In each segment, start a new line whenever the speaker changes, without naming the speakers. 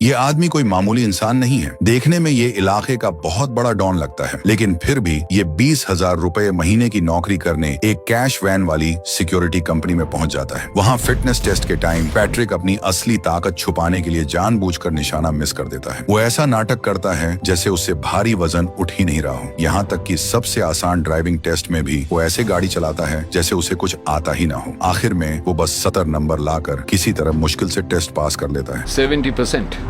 ये आदमी कोई मामूली इंसान नहीं है। देखने में ये इलाके का बहुत बड़ा डॉन लगता है, लेकिन फिर भी ये 20,000 रुपए महीने की नौकरी करने एक कैश वैन वाली सिक्योरिटी कंपनी में पहुंच जाता है। वहां फिटनेस टेस्ट के टाइम पैट्रिक अपनी असली ताकत छुपाने के लिए जानबूझकर निशाना मिस कर देता है। वो ऐसा नाटक करता है जैसे उससे भारी वजन उठ ही नहीं रहा हो। यहाँ तक कि सबसे आसान ड्राइविंग टेस्ट में भी वो ऐसे गाड़ी चलाता है जैसे उसे कुछ आता ही ना हो। आखिर में वो बस 70 नंबर लाकर किसी तरह मुश्किल से टेस्ट पास कर लेता है।
70%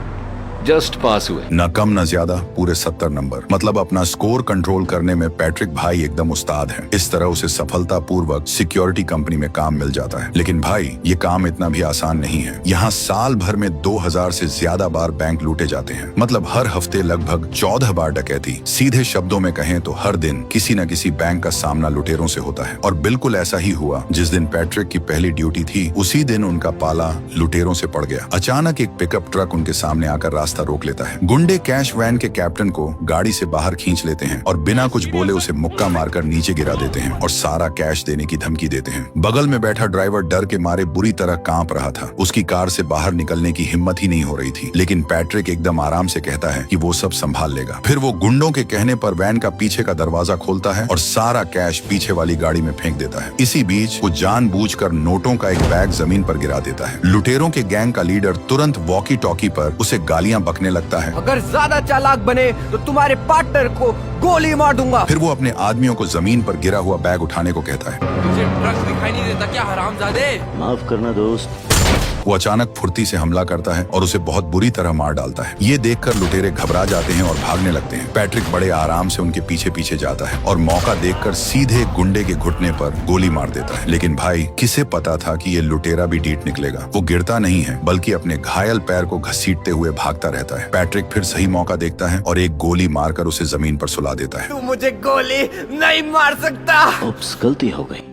जस्ट पास हुए।
न कम न ज्यादा, पूरे 70 नंबर। मतलब अपना स्कोर कंट्रोल करने में पैट्रिक भाई एकदम उस्ताद है। इस तरह उसे सफलता पूर्वक सिक्योरिटी कंपनी में काम मिल जाता है। लेकिन भाई, ये काम इतना भी आसान नहीं है। यहाँ साल भर में 2000 से ज्यादा बार बैंक लूटे जाते हैं। मतलब हर हफ्ते लगभग 14 बार डकैती। सीधे शब्दों में कहें तो हर दिन किसी न किसी बैंक का सामना लुटेरों से होता है। और बिल्कुल ऐसा ही हुआ। जिस दिन पैट्रिक की पहली ड्यूटी थी, उसी दिन उनका पाला लुटेरों से पड़ गया। अचानक एक पिकअप ट्रक उनके सामने आकर रास्ता रोक लेता है। गुंडे कैश वैन के कैप्टन को गाड़ी से बाहर खींच लेते हैं और बिना कुछ बोले उसे मुक्का मारकर नीचे गिरा देते हैं और सारा कैश देने की धमकी देते हैं। बगल में बैठा ड्राइवर डर के मारे बुरी तरह कांप रहा था। उसकी कार से बाहर निकलने की हिम्मत ही नहीं हो रही थी। लेकिन पैट्रिक एकदम आराम से कहता है कि वो सब संभाल लेगा। फिर वो गुंडों के कहने पर वैन का पीछे का दरवाजा खोलता है और सारा कैश पीछे वाली गाड़ी में फेंक देता है। इसी बीच वो जानबूझकर नोटों का एक बैग जमीन पर गिरा देता है। लुटेरों के गैंग का लीडर तुरंत वॉकी टॉकी पर उसे गालियां बकने लगता है।
अगर ज्यादा चालाक बने तो तुम्हारे पार्टनर को गोली मार दूंगा।
फिर वो अपने आदमियों को जमीन पर गिरा हुआ बैग उठाने को कहता है।
तुझे ट्रक दिखाई नहीं देता क्या, हरामजादे?
माफ करना दोस्त।
वो अचानक फुर्ती से हमला करता है और उसे बहुत बुरी तरह मार डालता है। ये देखकर लुटेरे घबरा जाते हैं और भागने लगते हैं। पैट्रिक बड़े आराम से उनके पीछे पीछे जाता है और मौका देखकर सीधे गुंडे के घुटने पर गोली मार देता है। लेकिन भाई, किसे पता था कि ये लुटेरा भी डीट निकलेगा। वो गिरता नहीं है, बल्कि अपने घायल पैर को घसीटते हुए भागता रहता है। पैट्रिक फिर सही मौका देखता है और एक गोली मारकर उसे जमीन पर सुला देता है।
तू मुझे गोली नहीं मार सकता।
उप्स, गलती हो गई।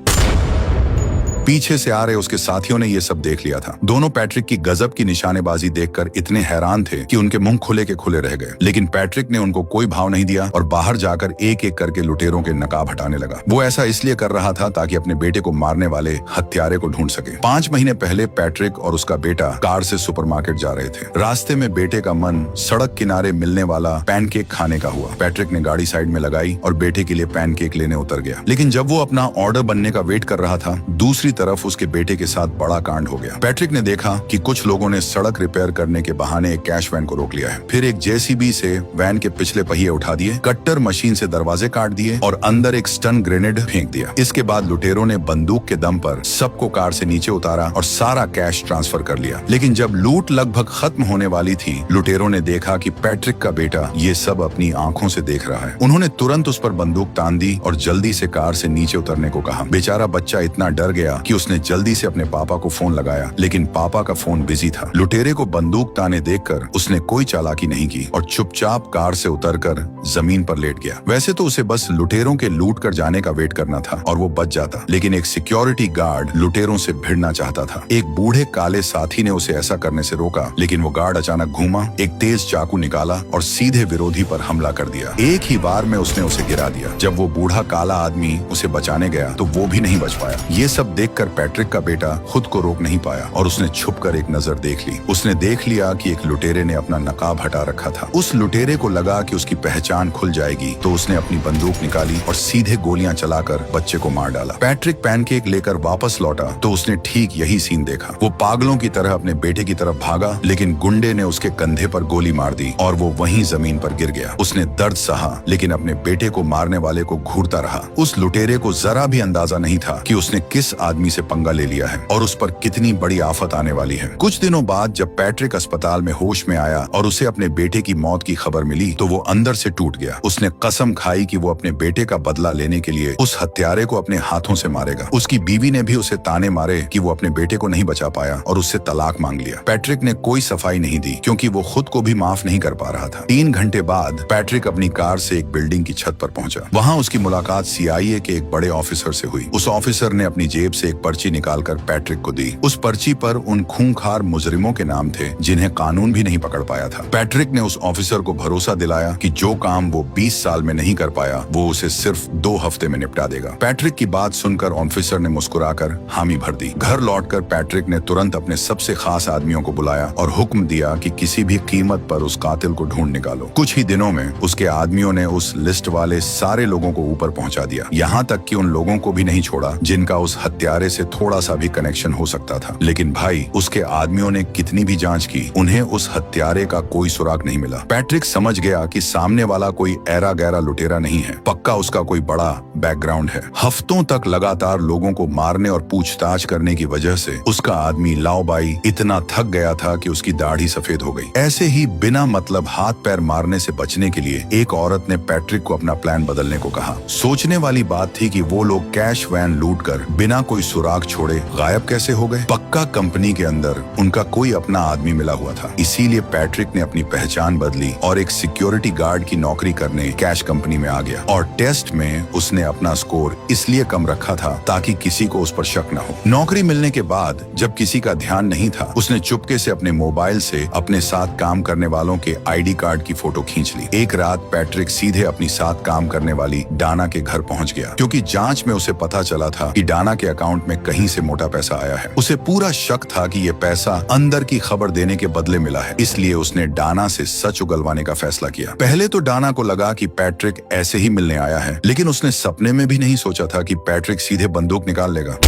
पीछे से आ रहे उसके साथियों ने ये सब देख लिया था। दोनों पैट्रिक की गजब की निशानेबाजी देखकर इतने हैरान थे कि उनके मुंह खुले के खुले रह गए। लेकिन पैट्रिक ने उनको कोई भाव नहीं दिया और बाहर जाकर एक एक करके लुटेरों के नकाब हटाने लगा। वो ऐसा इसलिए कर रहा था ताकि अपने बेटे को मारने वाले हत्यारे को ढूंढ सके। 5 महीने पहले पैट्रिक और उसका बेटा कार से सुपरमार्केट जा रहे थे। रास्ते में बेटे का मन सड़क किनारे मिलने वाला पैनकेक खाने का हुआ। पैट्रिक ने गाड़ी साइड में लगाई और बेटे के लिए पैनकेक लेने उतर गया। लेकिन जब वो अपना ऑर्डर बनने का वेट कर रहा था, दूसरी तरफ उसके बेटे के साथ बड़ा कांड हो गया। पैट्रिक ने देखा कि कुछ लोगों ने सड़क रिपेयर करने के बहाने एक कैश वैन को रोक लिया है। फिर एक जेसीबी से वैन के पिछले पहिए उठा दिए, कट्टर मशीन से दरवाजे काट दिए और अंदर एक स्टन ग्रेनेड फेंक दिया। इसके बाद लुटेरों ने बंदूक के दम पर सबको कार से नीचे उतारा और सारा कैश ट्रांसफर कर लिया। लेकिन जब लूट लगभग खत्म होने वाली थी, लुटेरों ने देखा कि पैट्रिक का बेटा ये सब अपनी आंखों से देख रहा है। उन्होंने तुरंत उस पर बंदूक तान दी और जल्दी से कार से नीचे उतरने को कहा। बेचारा बच्चा इतना डर गया कि उसने जल्दी से अपने पापा को फोन लगाया, लेकिन पापा का फोन बिजी था। लुटेरे को बंदूक ताने देखकर उसने कोई चालाकी नहीं की और चुपचाप कार से उतरकर जमीन पर लेट गया। वैसे तो उसे बस लुटेरों के लूट कर जाने का वेट करना था और वो बच जाता, लेकिन एक सिक्योरिटी गार्ड लुटेरों से भिड़ना चाहता था। एक बूढ़े काले साथी ने उसे ऐसा करने से रोका, लेकिन वो गार्ड अचानक घूमा, एक तेज चाकू निकाला और सीधे विरोधी पर हमला कर दिया। एक ही बार में उसने उसे गिरा दिया। जब वो बूढ़ा काला आदमी उसे बचाने गया तो वो भी नहीं बच पाया। ये सब देखकर पैट्रिक का बेटा खुद को रोक नहीं पाया और उसने छुपकर एक नजर देख ली। उसने देख लिया कि एक लुटेरे ने अपना नकाब हटा रखा था। उस लुटेरे को लगा कि उसकी पहचान खुल जाएगी, तो उसने अपनी बंदूक निकाली और सीधे गोलियां चलाकर बच्चे को मार डाला। पैट्रिक पैनकेक लेकर वापस लौटा तो उसने ठीक यही सीन देखा। वो पागलों की तरह अपने बेटे की तरफ भागा, लेकिन गुंडे ने उसके कंधे पर गोली मार दी और वो वहीं जमीन पर गिर गया। उसने दर्द सहा, लेकिन अपने बेटे को मारने वाले को घूरता रहा। उस लुटेरे को जरा भी अंदाजा नहीं था कि उसने किस आदमी से पंगा ले लिया है और उस पर कितनी बड़ी आफत आने वाली है। कुछ दिनों बाद जब पैट्रिक अस्पताल में होश में आया और उसे अपने बेटे की मौत की खबर मिली, तो वो अंदर से टूट गया। उसने कसम खाई कि वो अपने बेटे का बदला लेने के लिए उस हत्यारे को अपने हाथों से मारेगा। उसकी बीवी ने भी उसे ताने मारे कि वो अपने बेटे को नहीं बचा पाया और उससे तलाक मांग लिया। पैट्रिक ने कोई सफाई नहीं दी क्योंकि वो खुद को भी माफ नहीं कर पा रहा था। 3 घंटे बाद पैट्रिक अपनी कार से एक बिल्डिंग की छत पर पहुंचा। वहां उसकी मुलाकात CIA के एक बड़े ऑफिसर से हुई। उस ऑफिसर ने अपनी जेब से एक एक पर्ची निकालकर पैट्रिक को दी। उस पर्ची पर उन खूंखार मुजरिमों के नाम थे जिन्हें कानून भी नहीं पकड़ पाया था। पैट्रिक ने उस ऑफिसर को भरोसा दिलाया कि जो काम वो 20 साल में नहीं कर पाया वो उसे सिर्फ 2 हफ्ते में निपटा देगा। पैट्रिक की बात सुनकर ऑफिसर ने मुस्कुराकर हामी भर दी। घर लौटकर पैट्रिक ने तुरंत अपने सबसे खास आदमियों को बुलाया और हुक्म दिया कि किसी भी कीमत पर उस कातिल को ढूंढ निकालो। कुछ ही दिनों में उसके आदमियों ने उस लिस्ट वाले सारे लोगों को ऊपर पहुंचा दिया, यहाँ तक कि उन लोगों को भी नहीं छोड़ा जिनका उस हत्यारे से थोड़ा सा भी कनेक्शन हो सकता था। लेकिन भाई, उसके आदमियों ने कितनी भी जांच की, उन्हें उस हत्यारे का कोई सुराग नहीं मिला। पैट्रिक समझ गया कि सामने वाला कोई ऐरा गैरा लुटेरा नहीं है, पक्का उसका कोई बड़ा बैकग्राउंड है। हफ्तों तक लगातार लोगों को मारने और पूछताछ करने की वजह से उसका आदमी लाओबाई इतना थक गया था कि उसकी दाढ़ी सफेद हो गई। ऐसे ही बिना मतलब हाथ पैर मारने से बचने के लिए एक औरत ने पैट्रिक को अपना प्लान बदलने को कहा। सोचने वाली बात थी कि वो लोग कैश वैन लूटकर बिना कोई सुराग छोड़े गायब कैसे हो गए। पक्का कंपनी के अंदर उनका कोई अपना आदमी मिला हुआ था। इसीलिए पैट्रिक ने अपनी पहचान बदली और एक सिक्योरिटी गार्ड की नौकरी करने कैश कंपनी में आ गया। और टेस्ट में उसने अपना स्कोर इसलिए कम रखा था ताकि किसी को उस पर शक न हो। नौकरी मिलने के बाद जब किसी का ध्यान नहीं था, उसने चुपके से अपने मोबाइल से अपने साथ काम करने वालों के आईडी कार्ड की फोटो खींच ली। एक रात पैट्रिक सीधे अपनी साथ काम करने वाली डाना के घर पहुंच गया, क्योंकि जांच में उसे पता चला था कि डाना के अकाउंट में कहीं से मोटा पैसा आया है। उसे पूरा शक था कि ये पैसा अंदर की खबर देने के बदले मिला है, इसलिए उसने डाना से सच उगलवाने का फैसला किया। पहले तो डाना को लगा कि पैट्रिक ऐसे ही मिलने आया है, लेकिन उसने सपने में भी नहीं सोचा था कि पैट्रिक सीधे बंदूक निकाल लेगा।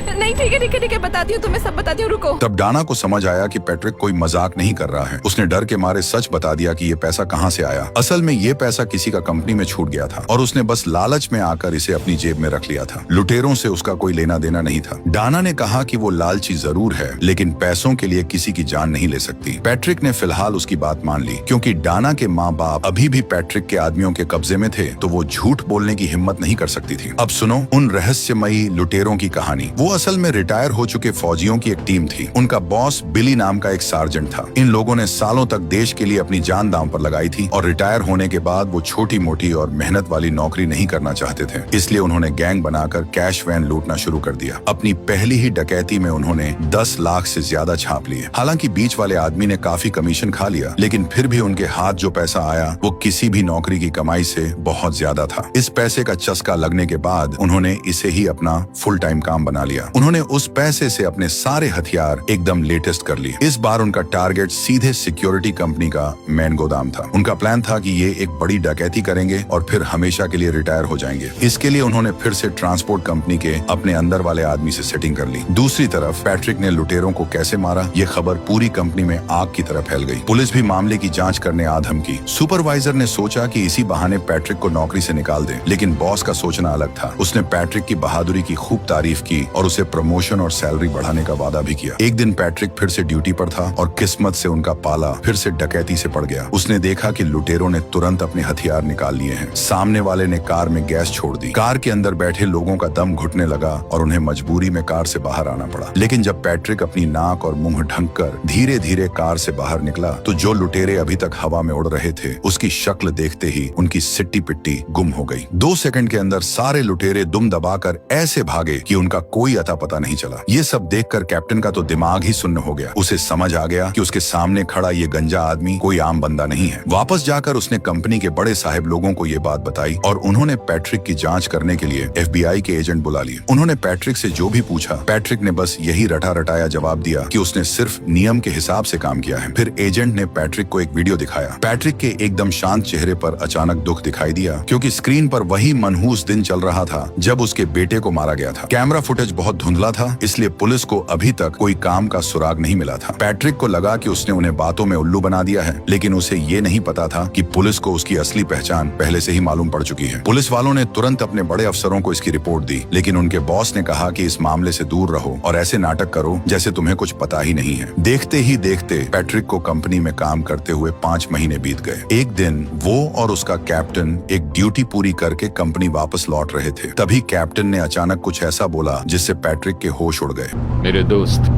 नहीं, ठीक है, बताती हूँ तुम्हें, सब बताती हूँ, रुको।
तब डाना को समझ आया कि पैट्रिक कोई मजाक नहीं कर रहा है। उसने डर के मारे सच बता दिया कि ये पैसा कहाँ से आया। असल में ये पैसा किसी का कंपनी में छूट गया था और उसने बस लालच में आकर इसे अपनी जेब में रख लिया था। लुटेरों से उसका कोई लेना देना नहीं था। डाना ने कहा कि वो लालची जरूर है, लेकिन पैसों के लिए किसी की जान नहीं ले सकती। पैट्रिक ने फिलहाल उसकी बात मान ली, क्योंकि डाना के माँ बाप अभी भी पैट्रिक के आदमियों के कब्जे में थे, तो वो झूठ बोलने की हिम्मत नहीं कर सकती थी। अब सुनो उन रहस्यमयी लुटेरों की कहानी। वो असल में रिटायर हो चुके फौजियों की एक टीम थी। उनका बॉस बिली नाम का एक सार्जेंट था। इन लोगों ने सालों तक देश के लिए अपनी जान दांव पर लगाई थी और रिटायर होने के बाद वो छोटी मोटी और मेहनत वाली नौकरी नहीं करना चाहते थे। इसलिए उन्होंने गैंग बनाकर कैश वैन लूटना शुरू कर दिया। अपनी पहली ही डकैती में उन्होंने 10 लाख से ज्यादा छाप लिए। हालांकि बीच वाले आदमी ने काफी कमीशन खा लिया, लेकिन फिर भी उनके हाथ जो पैसा आया वो किसी भी नौकरी की कमाई से बहुत ज्यादा था। इस पैसे का चस्का लगने के बाद उन्होंने इसे ही अपना फुल टाइम काम बना लिया। उन्होंने उस पैसे से अपने सारे हथियार एकदम लेटेस्ट कर लिए। इस बार उनका टारगेट सीधे सिक्योरिटी कंपनी का मेन गोदाम था। उनका प्लान था कि ये एक बड़ी डकैती करेंगे और फिर हमेशा के लिए रिटायर हो जाएंगे। इसके लिए उन्होंने फिर से ट्रांसपोर्ट कंपनी के अपने अंदर वाले आदमी से सेटिंग कर ली। दूसरी तरफ पैट्रिक ने लुटेरों को कैसे मारा, ये खबर पूरी कंपनी में आग की तरह फैल गई। पुलिस भी मामले की जांच करने आ धमकी। सुपरवाइजर ने सोचा कि इसी बहाने पैट्रिक को नौकरी से निकाल दे, लेकिन बॉस का सोचना अलग था। उसने पैट्रिक की बहादुरी की खूब तारीफ की और उसे प्रमोशन और सैलरी बढ़ाने का वादा भी किया। एक दिन पैट्रिक फिर से ड्यूटी पर था और किस्मत से उनका पाला फिर से डकैती से पड़ गया। उसने देखा कि लुटेरों ने तुरंत अपने हथियार निकाल लिए हैं। सामने वाले ने कार में गैस छोड़ दी। कार के अंदर बैठे लोगों का दम घुटने लगा और उन्हें मजबूरी में कार से बाहर आना पड़ा। लेकिन जब पैट्रिक अपनी नाक और मुंह ढककर धीरे धीरे कार से बाहर निकला, तो जो लुटेरे अभी तक हवा में उड़ रहे थे, उसकी शक्ल देखते ही उनकी सिट्टी पिट्टी गुम हो गई। 2 सेकंड के अंदर सारे लुटेरे दुम दबाकर ऐसे भागे कि उनका कोई अता पता नहीं चला। ये सब देखकर कैप्टन का तो दिमाग ही सुन्न हो गया। उसे समझ आ गया कि उसके सामने खड़ा ये गंजा आदमी कोई आम बंदा नहीं है। वापस जाकर उसने कंपनी के बड़े साहब लोगों को ये बात बताई और उन्होंने पैट्रिक की जांच करने के लिए FBI के एजेंट बुला लिए। उन्होंने पैट्रिक से जो भी पूछा, पैट्रिक ने बस यही रटा रटाया जवाब दिया कि उसने सिर्फ नियम के हिसाब से काम किया है। फिर एजेंट ने पैट्रिक को एक वीडियो दिखाया। पैट्रिक के एकदम शांत चेहरे पर अचानक दुख दिखाई दिया, क्योंकि स्क्रीन पर वही मनहूस दिन चल रहा था जब उसके बेटे को मारा गया था। कैमरा फुटेज बहुत धुंधला था, इसलिए पुलिस को अभी तक कोई काम का सुराग नहीं मिला था। पैट्रिक को लगा कि उसने उन्हें बातों में उल्लू बना दिया है, लेकिन उसे ये नहीं पता था कि पुलिस को उसकी असली पहचान पहले से ही मालूम पड़ चुकी है। पुलिस वालों ने तुरंत अपने बड़े अफसरों को इसकी रिपोर्ट दी, लेकिन उनके बॉस ने कहा कि इस मामले से दूर रहो और ऐसे नाटक करो जैसे तुम्हें कुछ पता ही नहीं है। देखते ही देखते पैट्रिक को कंपनी में काम करते हुए 5 महीने बीत गए। एक दिन वो और उसका कैप्टन एक ड्यूटी पूरी करके कंपनी वापस लौट रहे थे। तभी कैप्टन ने अचानक कुछ ऐसा बोला जिससे पैट्रिक के होश उड़ गए।
मेरे दोस्त,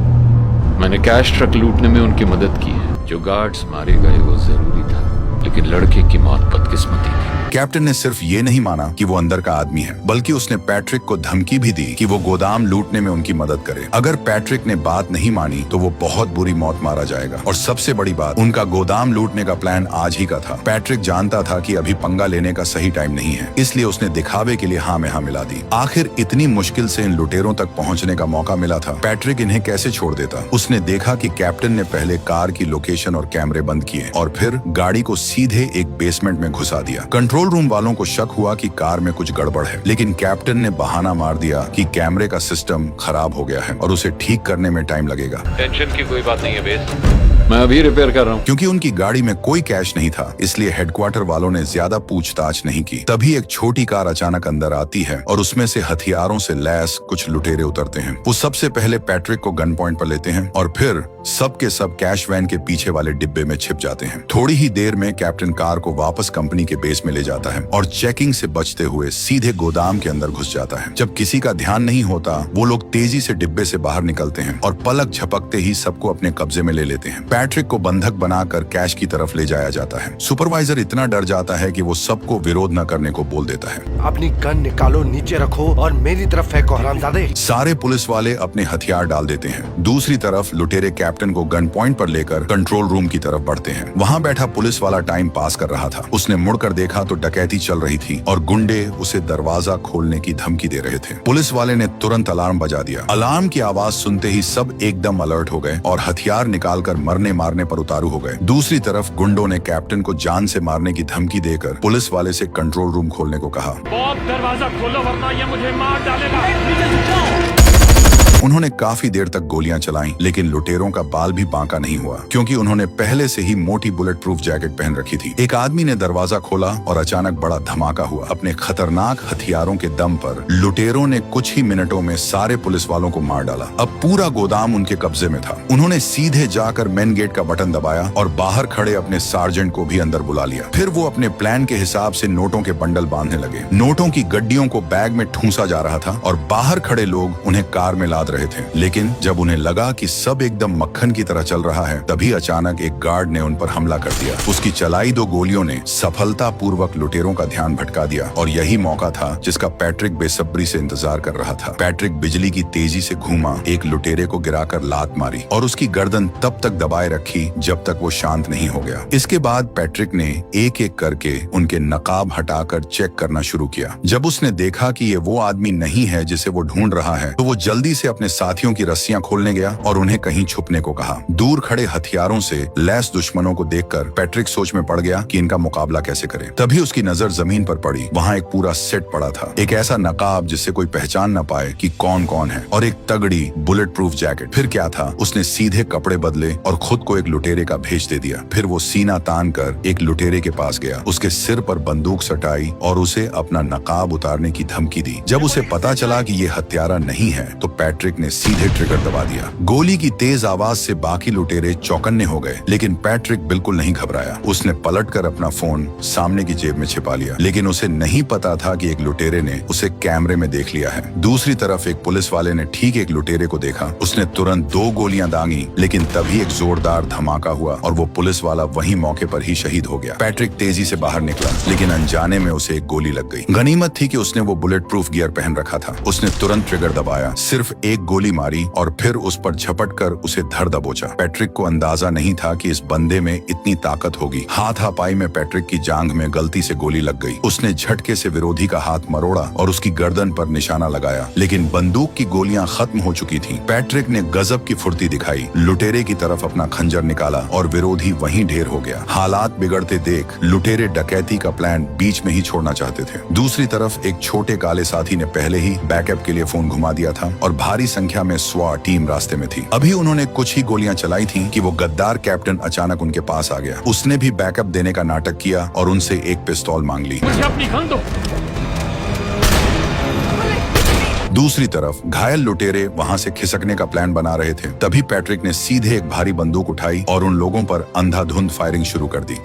मैंने कैश ट्रक लूटने में उनकी मदद की है। जो गार्ड्स मारे गए वो जरूरी था। लेकिन लड़के की मौत बदकिस्मती थी।
कैप्टन ने सिर्फ ये नहीं माना कि वो अंदर का आदमी है, बल्कि उसने पैट्रिक को धमकी भी दी कि वो गोदाम लूटने में उनकी मदद करे। अगर पैट्रिक ने बात नहीं मानी तो वो बहुत बुरी मौत मारा जाएगा। और सबसे बड़ी बात, उनका गोदाम लूटने का प्लान आज ही का था। पैट्रिक जानता था कि अभी पंगा लेने का सही टाइम नहीं है, इसलिए उसने दिखावे के लिए हाँ में हाँ मिला दी। आखिर इतनी मुश्किल से इन लुटेरों तक पहुंचने का मौका मिला था, पैट्रिक इन्हें कैसे छोड़ देता। उसने देखा कि कैप्टन ने पहले कार की लोकेशन और कैमरे बंद किए और फिर गाड़ी को सीधे एक बेसमेंट में घुसा दिया। कंट्रोल रूम वालों को शक हुआ कि कार में कुछ गड़बड़ है, लेकिन कैप्टन ने बहाना मार दिया कि कैमरे का सिस्टम खराब हो गया है और उसे ठीक करने में टाइम लगेगा।
टेंशन की कोई बात नहीं है बेस, मैं अभी रिपेयर कर रहा हूँ।
क्योंकि उनकी गाड़ी में कोई कैश नहीं था, इसलिए हेडक्वार्टर वालों ने ज्यादा पूछताछ नहीं की। तभी एक छोटी कार अचानक अंदर आती है और उसमें से हथियारों से लैस कुछ लुटेरे उतरते हैं। वो सबसे पहले पैट्रिक को गन पॉइंट पर लेते हैं और फिर सब के सब कैश वैन के पीछे वाले डिब्बे में छिप जाते हैं। थोड़ी ही देर में कैप्टन कार को वापस कंपनी के बेस में ले जाता है और चेकिंग से बचते हुए सीधे गोदाम के अंदर घुस जाता है। जब किसी का ध्यान नहीं होता, वो लोग तेजी से डिब्बे से बाहर निकलते हैं और पलक झपकते ही सबको अपने कब्जे में ले लेते हैं। पैट्रिक को बंधक बनाकर कैश की तरफ ले जाया जाता है। सुपरवाइजर इतना डर जाता है कि वो सबको विरोध न करने को बोल देता है।
अपनी गन निकालो, नीचे रखो और मेरी तरफ फेंको हरामजादे।
सारे पुलिस वाले अपने हथियार डाल देते हैं। दूसरी तरफ लुटेरे कैप्टन को गन पॉइंट पर लेकर कंट्रोल रूम की तरफ बढ़ते हैं। वहाँ बैठा पुलिस वाला टाइम पास कर रहा था। उसने मुड़कर देखा तो डकैती चल रही थी और गुंडे उसे दरवाजा खोलने की धमकी दे रहे थे। पुलिस वाले ने तुरंत अलार्म बजा दिया। अलार्म की आवाज सुनते ही सब एकदम अलर्ट हो गए और हथियार निकालकर मरने मारने पर उतारू हो गए। दूसरी तरफ गुंडों ने कैप्टन को जान से मारने की धमकी देकर पुलिस वाले से कंट्रोल रूम खोलने को कहा।
दरवाजा खोलो वरना ये मुझे मार डालेगा।
उन्होंने काफी देर तक गोलियां चलाईं, लेकिन लुटेरों का बाल भी बांका नहीं हुआ, क्योंकि उन्होंने पहले से ही मोटी बुलेट प्रूफ जैकेट पहन रखी थी। एक आदमी ने दरवाजा खोला और अचानक बड़ा धमाका हुआ। अपने खतरनाक हथियारों के दम पर लुटेरों ने कुछ ही मिनटों में सारे पुलिस वालों को मार डाला। अब पूरा गोदाम उनके कब्जे में था। उन्होंने सीधे जाकर मेन गेट का बटन दबाया और बाहर खड़े अपने सार्जेंट को भी अंदर बुला लिया। फिर वो अपने प्लान के हिसाब से नोटों के बंडल बांधने लगे। नोटों की गड्डियों को बैग में ठूंसा जा रहा था और बाहर खड़े लोग उन्हें कार में लाद रहे थे। लेकिन जब उन्हें लगा कि सब एकदम मक्खन की तरह चल रहा है, तभी अचानक एक गार्ड ने उन पर हमला कर दिया। उसकी चलाई 2 गोलियों ने सफलतापूर्वक लुटेरों का ध्यान भटका दिया और यही मौका था जिसका पैट्रिक बेसब्री से इंतजार कर रहा था। पैट्रिक बिजली की तेजी से घूमा, एक लुटेरे को गिराकर लात मारी और उसकी गर्दन तब तक दबाए रखी जब तक वो शांत नहीं हो गया। इसके बाद पैट्रिक ने एक एक करके उनके नकाब हटाकर चेक करना शुरू किया। जब उसने देखा कि ये वो आदमी नहीं है जिसे वो ढूंढ रहा है, तो वो जल्दी से अपने साथियों की रस्सियां खोलने गया और उन्हें कहीं छुपने को कहा। दूर खड़े हथियारों से लैस दुश्मनों को देखकर पैट्रिक सोच में पड़ गया कि इनका मुकाबला कैसे करे। तभी उसकी नजर जमीन पर पड़ी। वहाँ एक पूरा सेट पड़ा था, एक ऐसा नकाब जिससे कोई पहचान न पाए कि कौन कौन है, और एक तगड़ी बुलेट प्रूफ जैकेट। फिर क्या था, उसने सीधे कपड़े बदले और खुद को एक लुटेरे का भेष दे दिया। फिर वो सीना तान कर एक लुटेरे के पास गया, उसके सिर पर बंदूक सटाई और उसे अपना नकाब उतारने की धमकी दी। जब उसे पता चला कि ये हत्यारा नहीं है, तो पैट्रिक ने सीधे ट्रिगर दबा दिया। गोली की तेज आवाज से बाकी लुटेरे चौकन्ने हो गए, लेकिन पैट्रिक बिल्कुल नहीं घबराया। उसने पलटकर अपना फोन सामने की जेब में छिपा लिया, लेकिन उसे नहीं पता था कि एक लुटेरे ने उसे कैमरे में देख लिया है। दूसरी तरफ एक पुलिस वाले ने ठीक एक लुटेरे को देखा। उसने तुरंत 2 गोलियां दागी, लेकिन तभी एक जोरदार धमाका हुआ और वो पुलिस वाला वहीं मौके पर ही शहीद हो गया। पैट्रिक तेजी से बाहर निकला, लेकिन अनजाने में उसे एक गोली लग गई। गनीमत थी कि उसने वो बुलेट प्रूफ गियर पहन रखा था। उसने तुरंत ट्रिगर दबाया, सिर्फ एक गोली मारी और फिर उस पर झपट कर उसे धर दबोचा। पैट्रिक को अंदाजा नहीं था कि इस बंदे में इतनी ताकत होगी। हाथापाई में पैट्रिक की जांघ में गलती से गोली लग गई। उसने झटके से विरोधी का हाथ मरोड़ा और उसकी गर्दन पर निशाना लगाया, लेकिन बंदूक की गोलियां खत्म हो चुकी थीं। पैट्रिक ने गजब की फुर्ती दिखाई, लुटेरे की तरफ अपना खंजर निकाला और विरोधी वहीं ढेर हो गया। हालात बिगड़ते देख लुटेरे डकैती का प्लान बीच में ही छोड़ना चाहते थे। दूसरी तरफ एक छोटे काले साथी ने पहले ही बैकअप के लिए फोन घुमा दिया था और भारी संख्या में स्वाट टीम रास्ते में थी। अभी उन्होंने कुछ ही गोलियां चलाई थीं कि वो गद्दार कैप्टन अचानक उनके पास आ गया। उसने भी बैकअप देने का नाटक किया और उनसे एक पिस्तौल मांग ली।
मुझे अपनी गन दो।
दूसरी तरफ घायल लुटेरे वहां से खिसकने का प्लान बना रहे थे। तभी पैट्रिक ने सीधे एक भारी बंदूक उठाई और उन लोगों पर अंधाधुंध फायरिंग शुरू कर दी।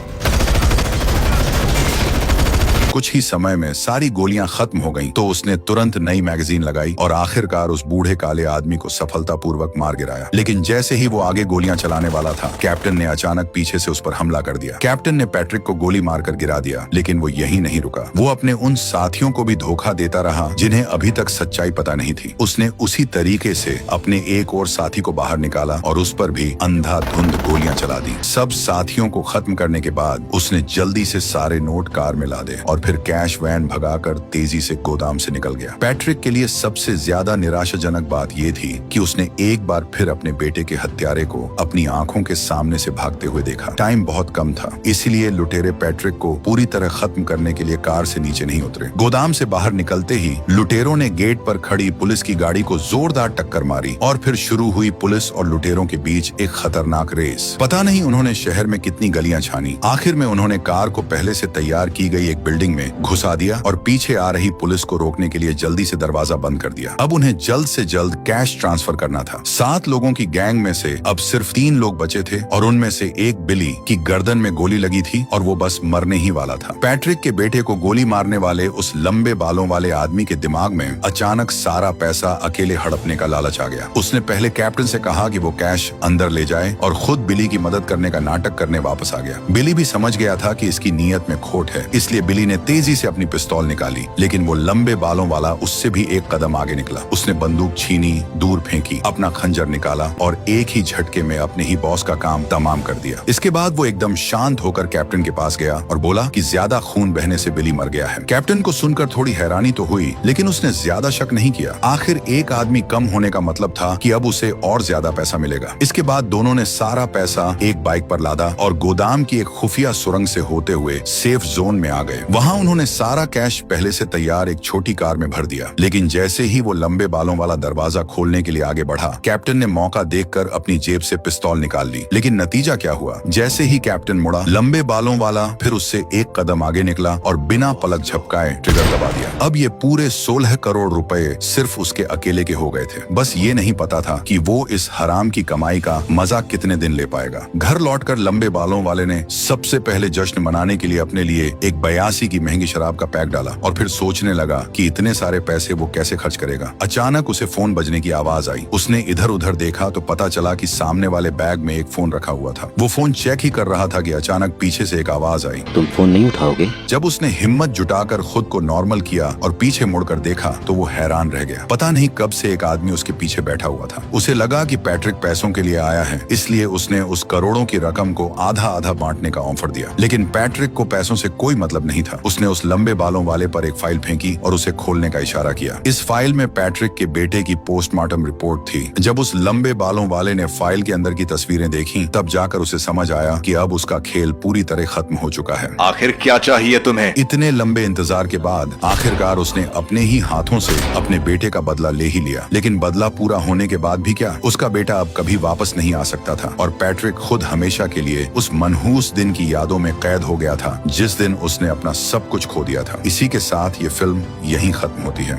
कुछ ही समय में सारी गोलियां खत्म हो गईं, तो उसने तुरंत नई मैगजीन लगाई और आखिरकार उस बूढ़े काले आदमी को सफलतापूर्वक मार गिराया। लेकिन जैसे ही वो आगे गोलियां चलाने वाला था, कैप्टन ने अचानक पीछे से उस पर हमला कर दिया। कैप्टन ने पैट्रिक को गोली मारकर गिरा दिया, लेकिन वो यहीं नहीं रुका। वो अपने उन साथियों को भी धोखा देता रहा जिन्हें अभी तक सच्चाई पता नहीं थी। उसने उसी तरीके से अपने एक और साथी को बाहर निकाला और उस पर भी अंधाधुंध गोलियां चला दी। सब साथियों को खत्म करने के बाद उसने जल्दी से सारे नोट कार में लादे और फिर कैश वैन भगाकर तेजी से गोदाम से निकल गया। पैट्रिक के लिए सबसे ज्यादा निराशाजनक बात यह थी कि उसने एक बार फिर अपने बेटे के हत्यारे को अपनी आंखों के सामने से भागते हुए देखा। टाइम बहुत कम था, इसलिए लुटेरे पैट्रिक को पूरी तरह खत्म करने के लिए कार से नीचे नहीं उतरे। गोदाम से बाहर निकलते ही लुटेरों ने गेट पर खड़ी पुलिस की गाड़ी को जोरदार टक्कर मारी और फिर शुरू हुई पुलिस और लुटेरों के बीच एक खतरनाक रेस। पता नहीं उन्होंने शहर में कितनी गलियां छानी। आखिर में उन्होंने कार को पहले से तैयार की गई एक बिल्डिंग में घुसा दिया और पीछे आ रही पुलिस को रोकने के लिए जल्दी से दरवाजा बंद कर दिया। अब उन्हें जल्द से जल्द कैश ट्रांसफर करना था। 7 लोगों की गैंग में से अब सिर्फ 3 लोग बचे थे और उनमें से एक बिली की गर्दन में गोली लगी थी और वो बस मरने ही वाला था। पैट्रिक के बेटे को गोली मारने वाले उस लंबे बालों वाले आदमी के दिमाग में अचानक सारा पैसा अकेले हड़पने का लालच आ गया। उसने पहले कैप्टन से कहा कि वो कैश अंदर ले जाए और खुद बिली की मदद करने का नाटक करने वापस आ गया। बिली भी समझ गया था कि इसकी नीयत में खोट है, इसलिए बिली ने तेजी से अपनी पिस्तौल निकाली, लेकिन वो लंबे बालों वाला उससे भी एक कदम आगे निकला। उसने बंदूक छीनी, दूर फेंकी, अपना खंजर निकाला और एक ही झटके में अपने ही बॉस का काम तमाम कर दिया। इसके बाद वो एकदम शांत होकर कैप्टन के पास गया और बोला कि ज्यादा खून बहने से बिली मर गया है। कैप्टन को सुनकर थोड़ी हैरानी तो हुई, लेकिन उसने ज्यादा शक नहीं किया। आखिर एक आदमी कम होने का मतलब था कि अब उसे और ज्यादा पैसा मिलेगा। इसके बाद दोनों ने सारा पैसा एक बाइक पर लादा और गोदाम की एक खुफिया सुरंग से होते हुए सेफ जोन में आ गए। वहां उन्होंने सारा कैश पहले से तैयार एक छोटी कार में भर दिया। लेकिन जैसे ही वो लंबे बालों वाला दरवाजा खोलने के लिए आगे बढ़ा, कैप्टन ने मौका देखकर अपनी जेब से पिस्तौल निकाल ली। लेकिन नतीजा क्या हुआ? जैसे ही कैप्टन मुड़ा, लंबे बालों वाला फिर उससे एक कदम आगे निकला और बिना पलक झपकाए ट्रिगर दबा दिया। अब ये पूरे 16 करोड़ रुपए सिर्फ उसके अकेले के हो गए थे। बस ये नहीं पता था कि वो इस हराम की कमाई का मजा कितने दिन ले पाएगा। घर लौटकर लंबे बालों वाले ने सबसे पहले जश्न मनाने के लिए अपने लिए एक 82 की महंगी शराब का पैक डाला और फिर सोचने लगा कि इतने सारे पैसे वो कैसे खर्च करेगा। अचानक उसे फोन बजने की आवाज आई। उसने इधर उधर देखा तो पता चला कि सामने वाले बैग में एक फोन रखा हुआ था। वो फोन चेक ही कर रहा था कि अचानक पीछे से एक आवाज आई,
तुम फोन नहीं उठाओगे?
जब उसने हिम्मत जुटाकर खुद को नॉर्मल किया और पीछे मुड़कर देखा तो वो हैरान रह गया। पता नहीं कब से एक आदमी उसके पीछे बैठा हुआ था। उसे लगा कि पैट्रिक पैसों के लिए आया है, इसलिए उसने उस करोड़ों की रकम को आधा आधा बांटने का ऑफर दिया। लेकिन पैट्रिक को पैसों से कोई मतलब नहीं था। उसने उस लंबे बालों वाले पर एक फाइल फेंकी और उसे खोलने का इशारा किया। इस फाइल में पैट्रिक के बेटे की पोस्टमार्टम रिपोर्ट थी। जब उस लंबे बालों वाले ने फाइल के अंदर की तस्वीरें देखी, तब जाकर उसे समझ आया कि अब उसका खेल पूरी तरह खत्म हो चुका है।
आखिर क्या चाहिए तुम्हें?
इतने लंबे इंतजार के बाद आखिरकार उसने अपने ही हाथों से अपने बेटे का बदला ले ही लिया। लेकिन बदला पूरा होने के बाद भी क्या, उसका बेटा अब कभी वापस नहीं आ सकता था और पैट्रिक खुद हमेशा के लिए उस मनहूस दिन की यादों में कैद हो गया था जिस दिन उसने अपना सब कुछ खो दिया था। इसी के साथ ये फिल्म यहीं खत्म होती है।